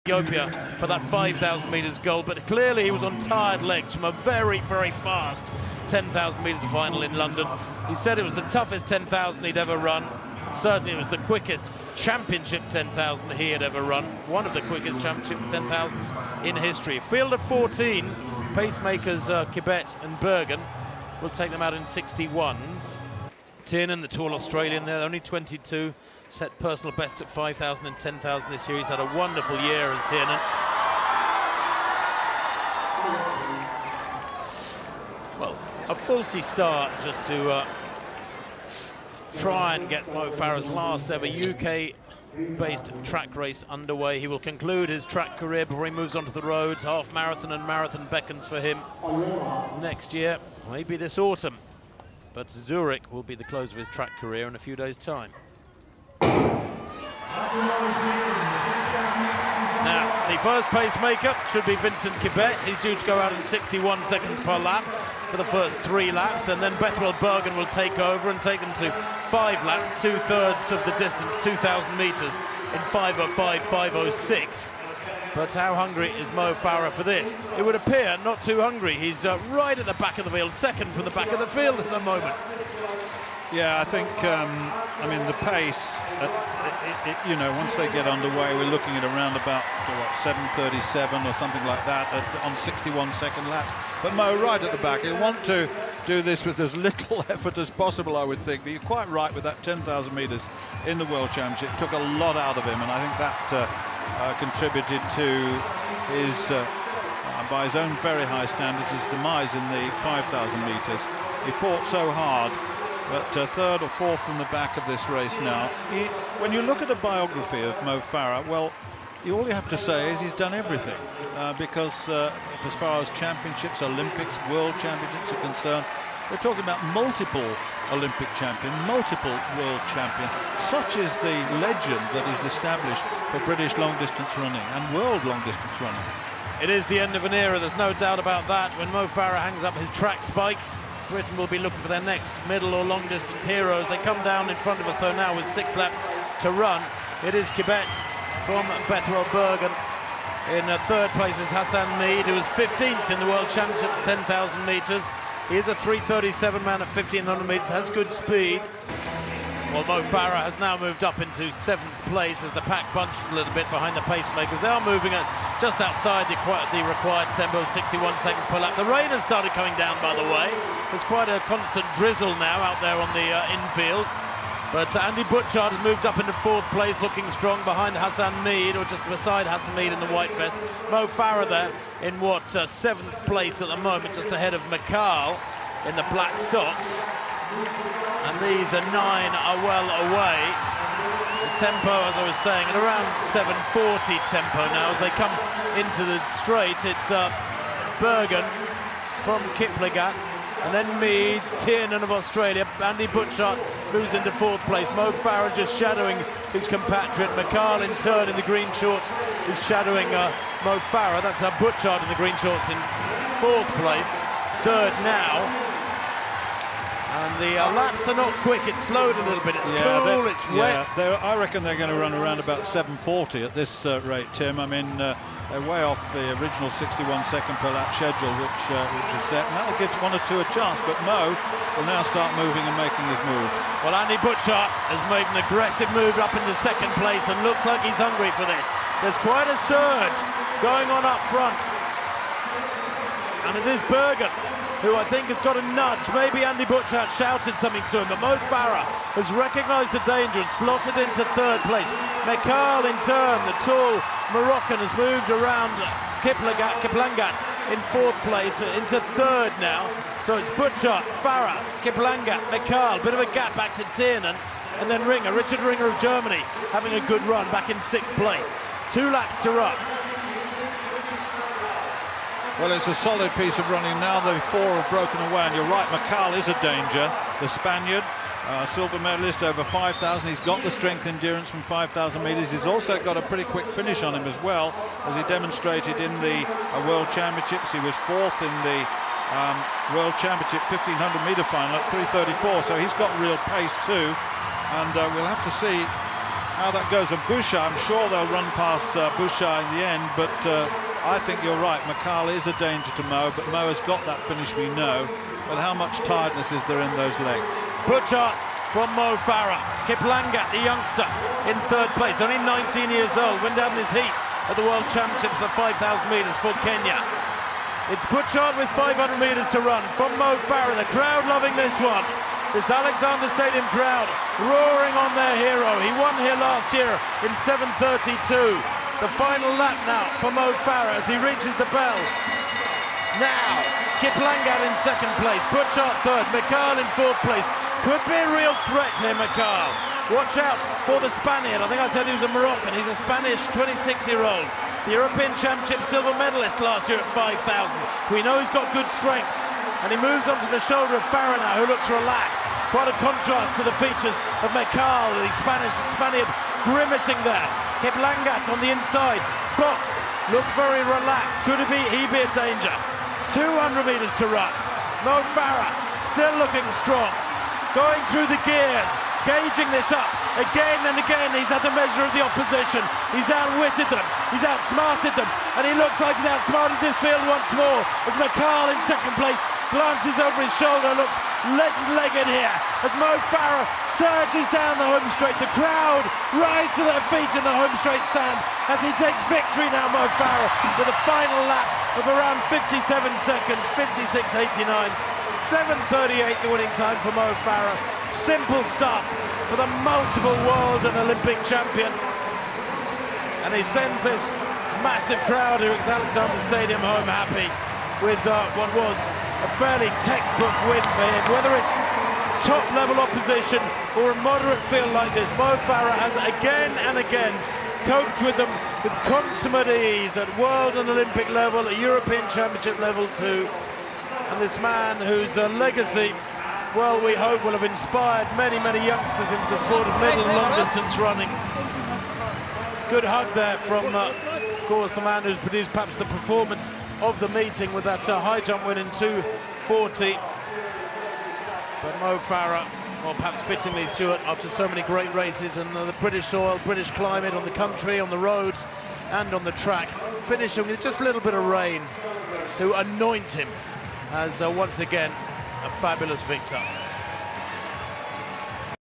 Ethiopia for that 5,000 metres gold, but clearly he was on tired legs from a very, very fast 10,000 metres final in London. He said it was the toughest 10,000 he'd ever run. Certainly it was the quickest championship 10,000 he had ever run. One of the quickest championship 10,000s in history. Field of 14, pacemakers Kibet and Bergen. We'll take them out in 61s. Tiernan, the tall Australian there, only 22. Set personal best at 5,000 and 10,000 this year. He's had a wonderful year as Tiernan. Well, a faulty start just to try and get Mo Farah's last ever UK-based track race underway. He will conclude his track career before he moves on to the roads. Half marathon and marathon beckons for him next year, maybe this autumn. But Zurich will be the close of his track career in a few days' time. Now, the first pacemaker should be Vincent Kibet. He's due to go out in 61 seconds per lap for the first 3 laps, and then Bethwell Bergen will take over and take them to 5 laps, 2/3 of the distance, 2,000 metres in 5:05, 5:06. But how hungry is Mo Farah for this? It would appear not too hungry. He's right at the back of the field, second from the back of the field at the moment. Yeah, I think, I mean, the pace, you know, once they get underway, we're looking at around about, what, 7:37 or something like that on 61-second laps. But Mo right at the back. He'll want to do this with as little effort as possible, I would think. But you're quite right with that 10,000 metres in the World Championships. Took a lot out of him, and I think that contributed to his, by his own very high standards, his demise in the 5,000 metres. He fought so hard. But third or fourth from the back of this race now. When you look at a biography of Mo Farah, well, all you have to say is he's done everything. Because as far as championships, Olympics, world championships are concerned, we're talking about multiple Olympic champion, multiple world champion. Such is the legend that is established for British long-distance running and world long-distance running. It is the end of an era, there's no doubt about that. When Mo Farah hangs up his track spikes, Britain will be looking for their next middle or long distance heroes. They come down in front of us though now with 6 laps to run. It is Kibet from Bethwell Bergen. In 3rd place is Hassan Mead, who is 15th in the World Championship at 10,000 metres. He is a 3:37 man at 1,500 metres, has good speed. Well, Mo Farah has now moved up into 7th place as the pack bunches a little bit behind the pacemakers. They are moving at just outside the required tempo, 61 seconds per lap. The rain has started coming down, by the way. There's quite a constant drizzle now out there on the infield. But Andy Butchart has moved up into 4th place, looking strong behind Hassan Mead, or just beside Hassan Mead in the white vest. Mo Farah there in what, 7th place at the moment, just ahead of McCall in the black socks. And these 9 are well away. The tempo, as I was saying, at around 7:40 tempo now as they come into the straight. It's Bergen from Kiplagat, and then Mead, Tiernan of Australia. Andy Butchart moves into 4th place. Mo Farah just shadowing his compatriot. McCall in turn in the green shorts is shadowing Mo Farah. That's Butchart in the green shorts in 4th place. 3rd now. And the laps are not quick, it's slowed a little bit, it's cool, it's wet. I reckon they're going to run around about 7:40 at this rate, Tim. I mean, they're way off the original 61-second per lap schedule, which was set, and that'll give 1 or 2 a chance, but Mo will now start moving and making his move. Well, Andy Butchart has made an aggressive move up into 2nd place and looks like he's hungry for this. There's quite a surge going on up front. And it is Bergen who I think has got a nudge. Maybe Andy Butchart shouted something to him, but Mo Farah has recognised the danger and slotted into 3rd place. McCall in turn, the tall Moroccan, has moved around Kiplangat in 4th place into 3rd now. So it's Butchart, Farah, Kiplangat, McCall, bit of a gap back to Tiernan, and then Ringer, Richard Ringer of Germany, having a good run back in 6th place. 2 laps to run. Well, it's a solid piece of running now. The 4 have broken away, and you're right, McCall is a danger. The Spaniard, silver medalist over 5,000. He's got the strength endurance from 5,000 metres. He's also got a pretty quick finish on him as well, as he demonstrated in the World Championships. He was 4th in the World Championship 1,500 metre final at 3:34, so he's got real pace too. And we'll have to see how that goes. And Bouchard, I'm sure they'll run past Bouchard in the end, but I think you're right. McCall is a danger to Mo, but Mo has got that finish, we know. But how much tiredness is there in those legs? Bouchard from Mo Farah. Kiplanga, the youngster, in third place, only 19 years old, went down in his heat at the World Championships, the 5,000 metres for Kenya. It's Bouchard with 500 metres to run from Mo Farah. The crowd loving this one. This Alexander Stadium crowd roaring on their hero. He won here last year in 7:32. The final lap now for Mo Farah as he reaches the bell. Now, Kiplanga in second place, Bouchard third, McCall in fourth place. Could be a real threat here, McCall. Watch out for the Spaniard. I think I said he was a Moroccan. He's a Spanish 26-year-old. The European Championship silver medalist last year at 5,000. We know he's got good strength. And he moves onto the shoulder of Farah now, who looks relaxed. Quite a contrast to the features of McCall, the Spaniard grimacing there. Kiplanga on the inside, boxed, looks very relaxed. Could he be a danger? 200 metres to run. Mo Farah still looking strong. Going through the gears, gauging this up. Again and again, he's had the measure of the opposition. He's outwitted them, he's outsmarted them, and he looks like he's outsmarted this field once more as McCall in second place glances over his shoulder, looks legged here as Mo Farah surges down the home straight. The crowd rise to their feet in the home straight stand as he takes victory now, Mo Farah, with a final lap of around 57 seconds, 56.89. 7:38 the winning time for Mo Farah. Simple stuff for the multiple world and Olympic champion. And he sends this massive crowd here at Alexander Stadium home happy with what was a fairly textbook win for him. Whether it's top-level opposition or a moderate field like this, Mo Farah has again and again coped with them with consummate ease at world and Olympic level, at European Championship level too. And this man whose legacy, well, we hope will have inspired many, many youngsters into the sport of middle and long distance running. Good hug there from, of course, the man who's produced perhaps the performance of the meeting with that high jump win in 2:40. But Mo Farah, or perhaps fittingly, Stuart, after so many great races and the British soil, British climate on the country, on the roads and on the track, finishing with just a little bit of rain to anoint him as once again a fabulous victor.